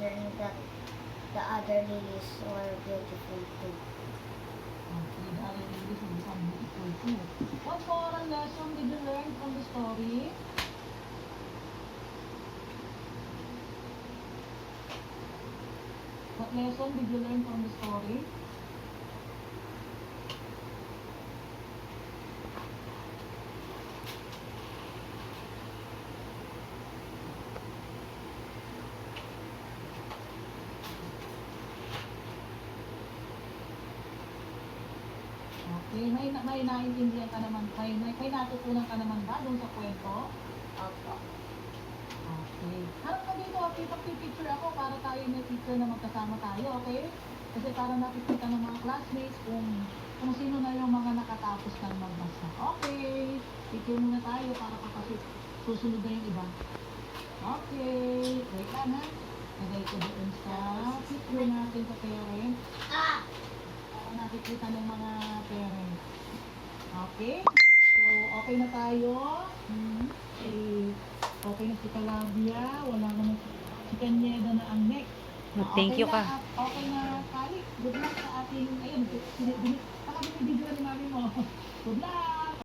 learn that the other lilies were beautiful too. Okay, the other ladies will become beautiful too. What moral lesson did you learn from the story? What lesson did you learn from the story? Okay, may naiintindihan ka naman, may natutunan ka naman ba doon sa kwento? Opo. Okay. Harap ka dito, okay, pag-picture ako para tayo may picture na magkasama tayo, okay? Kasi para nakikita ng mga classmates kung sino na yung mga nakatapos ng magbasa. Okay, picture muna tayo para kapag susunod na yung iba. Okay, wait lang ha. Lagay ko doon sa picture natin sa parent. Para nakikita ng mga parents. Okay? So, okay na tayo. Okay na si Calabia. Wala naman si Kanyeda na ang next. Thank you ka. Okay na, Kali. Good luck sa ating, ayun, baka binibidyo ni mami mo. Good luck!